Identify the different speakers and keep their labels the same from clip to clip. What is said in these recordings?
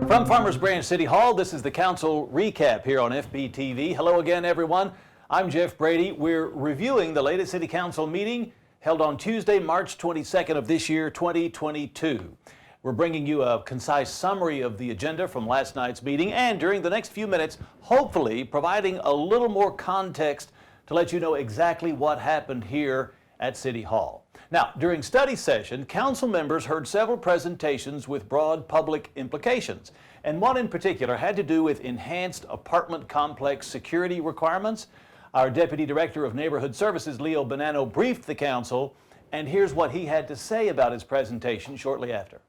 Speaker 1: From Farmers Branch City Hall, this is the Council Recap here on FBTV. Hello again, everyone. I'm Jeff Brady. We're reviewing the latest City Council meeting held on Tuesday, March 22nd of this year, 2022. We're bringing you a concise summary of the agenda from last night's meeting, and during the next few minutes, hopefully providing a little more context to let you know exactly what happened here at City Hall. Now, during study session, council members heard several presentations with broad public implications, and one in particular had to do with enhanced apartment complex security requirements. Our Deputy Director of Neighborhood Services, Leo Bonanno, briefed the council, and here's what he had to say about his presentation shortly after.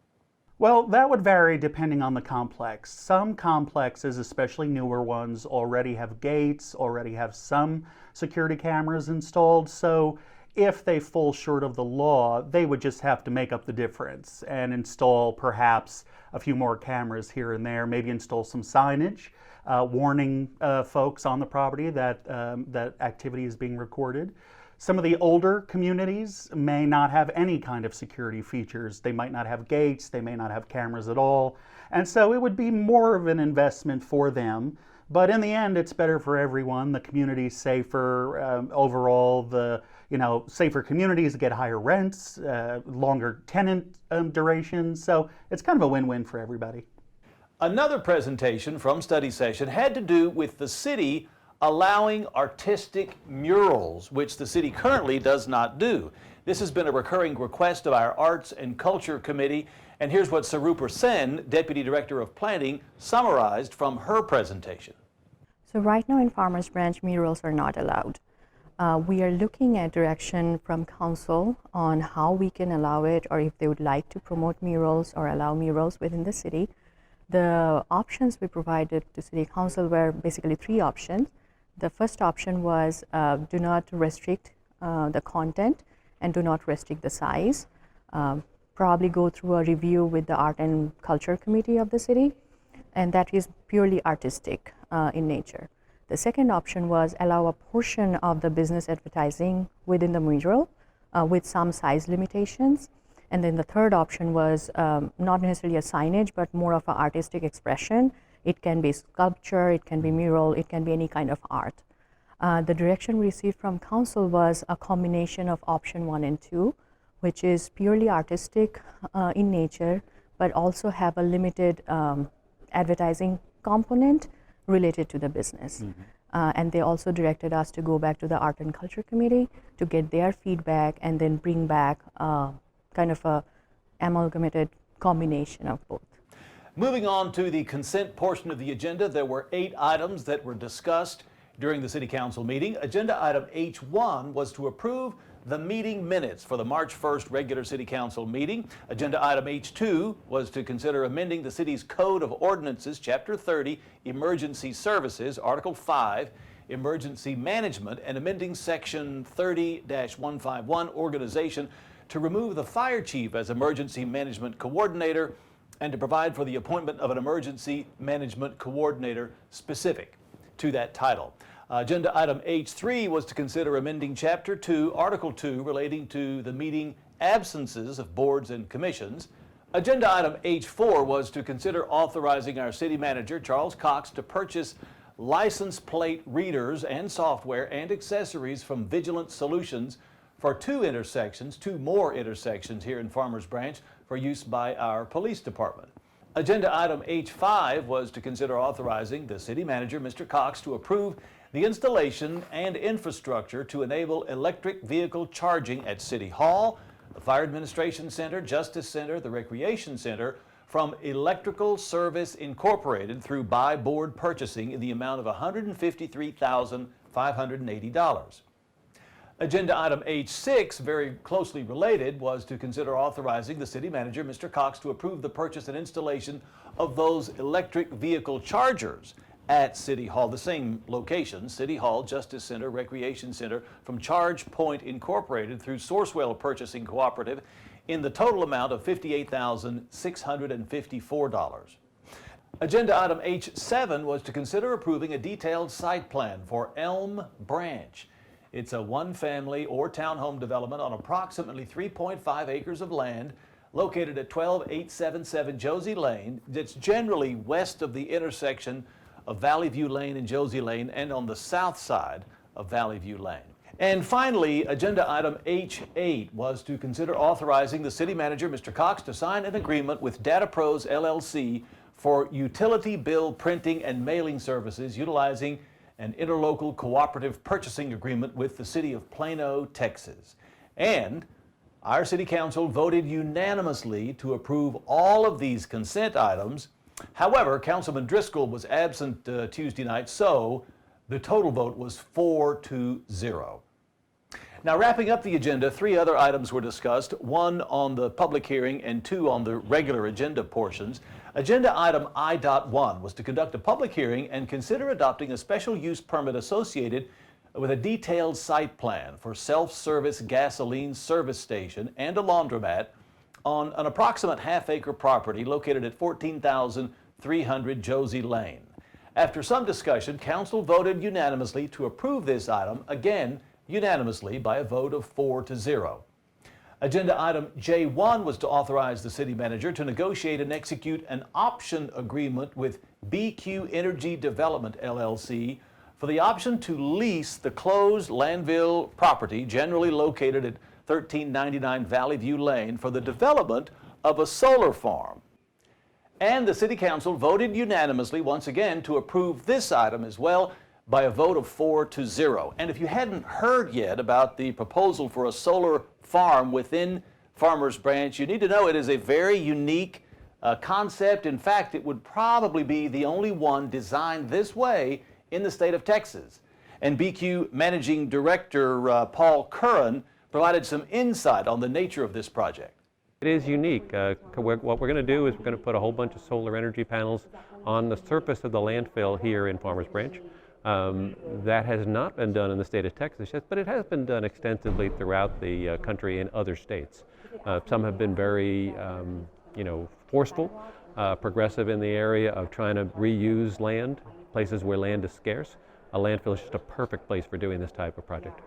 Speaker 2: Well, that would vary depending on the complex. Some complexes, especially newer ones, already have gates, already have some security cameras installed, so if they fall short of the law, they would just have to make up the difference and install perhaps a few more cameras here and there, maybe install some signage warning folks on the property that that activity is being recorded. Some of the older communities may not have any kind of security features. They might not have gates, they may not have cameras at all, and so it would be more of an investment for them. But in the end, it's better for everyone. The community's safer overall. The safer communities get higher rents, longer tenant durations. So it's kind of a win-win for everybody.
Speaker 1: Another presentation from study session had to do with the city allowing artistic murals, which the city currently does not do. This has been a recurring request of our Arts and Culture Committee, and here's what Sarupar Sen, Deputy Director of Planning, summarized from her presentation.
Speaker 3: So right now in Farmers Branch, murals are not allowed. We are looking at direction from council on how we can allow it, or if they would like to promote murals or allow murals within the city. The options we provided to City Council were basically three options. The first option was do not restrict the content and do not restrict the size. Probably go through a review with the Art and Culture Committee of the city, and that is purely artistic in nature. The second option was allow a portion of the business advertising within the mural with some size limitations. And then the third option was not necessarily a signage, but more of an artistic expression. It can be sculpture, it can be mural, it can be any kind of art. The direction we received from council was a combination of option 1 and 2, which is purely artistic in nature, but also have a limited advertising component related to the business. Mm-hmm. And they also directed us to go back to the Art and Culture Committee to get their feedback and then bring back kind of a amalgamated combination of both.
Speaker 1: Moving on to the consent portion of the agenda, there were 8 items that were discussed during the City Council meeting. Agenda item H1 was to approve the meeting minutes for the March 1st regular City Council meeting. Agenda item H2 was to consider amending the city's Code of Ordinances, Chapter 30, Emergency Services, Article 5, Emergency Management, and amending Section 30-151, Organization, to remove the fire chief as Emergency Management Coordinator and to provide for the appointment of an Emergency Management Coordinator specific to that title. Agenda item H3 was to consider amending Chapter 2, Article 2, relating to the meeting absences of boards and commissions. Agenda item H4 was to consider authorizing our city manager, Charles Cox, to purchase license plate readers and software and accessories from Vigilant Solutions for 2 more intersections here in Farmers Branch for use by our police department. Agenda item H5 was to consider authorizing the city manager, Mr. Cox, to approve the installation and infrastructure to enable electric vehicle charging at City Hall, the Fire Administration Center, Justice Center, the Recreation Center, from Electrical Service Incorporated through by board purchasing in the amount of $153,580. Agenda item H6, very closely related, was to consider authorizing the city manager, Mr. Cox, to approve the purchase and installation of those electric vehicle chargers at City Hall, the same location, City Hall, Justice Center, Recreation Center, from Charge Point Incorporated through Sourcewell Purchasing Cooperative in the total amount of $58,654. Agenda item H7 was to consider approving a detailed site plan for Elm Branch. It's a one-family or townhome development on approximately 3.5 acres of land located at 12877 Josie Lane. It's generally west of the intersection of Valley View Lane and Josie Lane and on the south side of Valley View Lane. And finally, agenda item H8 was to consider authorizing the city manager, Mr. Cox, to sign an agreement with DataPros LLC for utility bill printing and mailing services utilizing an interlocal cooperative purchasing agreement with the city of Plano, Texas. And our city council voted unanimously to approve all of these consent items. However, Councilman Driscoll was absent Tuesday night, so the total vote was 4-0. Now, wrapping up the agenda, 3 other items were discussed, 1 on the public hearing and 2 on the regular agenda portions. Agenda item I.1 was to conduct a public hearing and consider adopting a special use permit associated with a detailed site plan for self-service gasoline service station and a laundromat on an approximate half-acre property located at 14,300 Josie Lane. After some discussion, council voted unanimously to approve this item, again unanimously by a vote of 4-0. Agenda item J1 was to authorize the city manager to negotiate and execute an option agreement with BQ Energy Development LLC for the option to lease the closed Landville property generally located at 1399 Valley View Lane for the development of a solar farm. And the City Council voted unanimously once again to approve this item as well by a vote of 4-0. And if you hadn't heard yet about the proposal for a solar farm within Farmers Branch, you need to know it is a very unique concept. In fact, it would probably be the only one designed this way in the state of Texas. And BQ Managing Director Paul Curran provided some insight on the nature of this project.
Speaker 4: It is unique. What we're going to do is we're going to put a whole bunch of solar energy panels on the surface of the landfill here in Farmers Branch. That has not been done in the state of Texas yet, but it has been done extensively throughout the country in other states. Some have been very, forceful, progressive in the area of trying to reuse land, places where land is scarce. A landfill is just a perfect place for doing this type of project.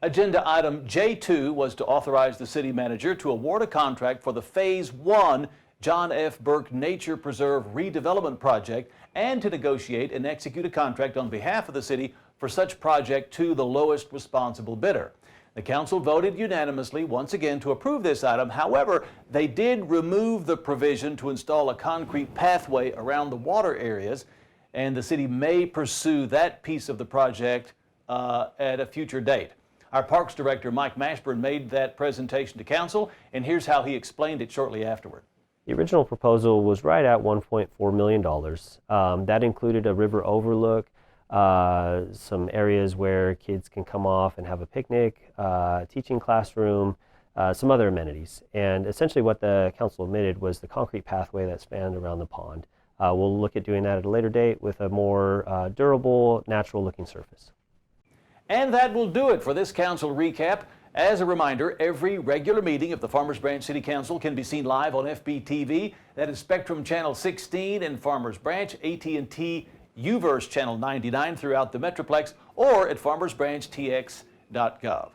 Speaker 1: Agenda item J2 was to authorize the city manager to award a contract for the Phase 1 John F. Burke Nature Preserve redevelopment project and to negotiate and execute a contract on behalf of the city for such project to the lowest responsible bidder. The council voted unanimously once again to approve this item. However, they did remove the provision to install a concrete pathway around the water areas, and the city may pursue that piece of the project at a future date. Our Parks Director, Mike Mashburn, made that presentation to council, and here's how he explained it shortly afterward.
Speaker 5: The original proposal was right at $1.4 million. That included a river overlook, some areas where kids can come off and have a picnic, teaching classroom, some other amenities. And essentially what the council admitted was the concrete pathway that spanned around the pond. We'll look at doing that at a later date with a more durable, natural-looking surface.
Speaker 1: And that will do it for this council recap. As a reminder, every regular meeting of the Farmers Branch City Council can be seen live on FBTV. That is Spectrum Channel 16 in Farmers Branch, AT&T UVerse Channel 99 throughout the Metroplex, or at farmersbranchtx.gov.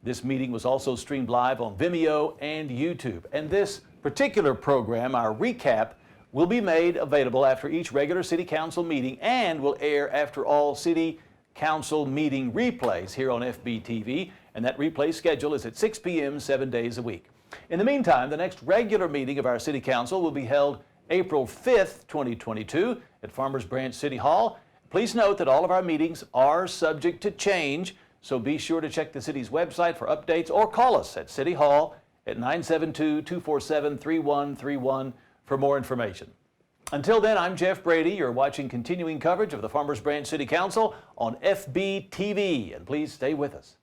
Speaker 1: This meeting was also streamed live on Vimeo and YouTube. And this particular program, our recap, will be made available after each regular City Council meeting and will air after all City Council meeting replays here on FBTV, and that replay schedule is at 6 p.m. 7 days a week. In the meantime, the next regular meeting of our City Council will be held April 5th, 2022 at Farmers Branch City Hall. Please note that all of our meetings are subject to change, so be sure to check the city's website for updates or call us at City Hall at 972-247-3131 for more information. Until then, I'm Jeff Brady. You're watching continuing coverage of the Farmers Branch City Council on FBTV, and please stay with us.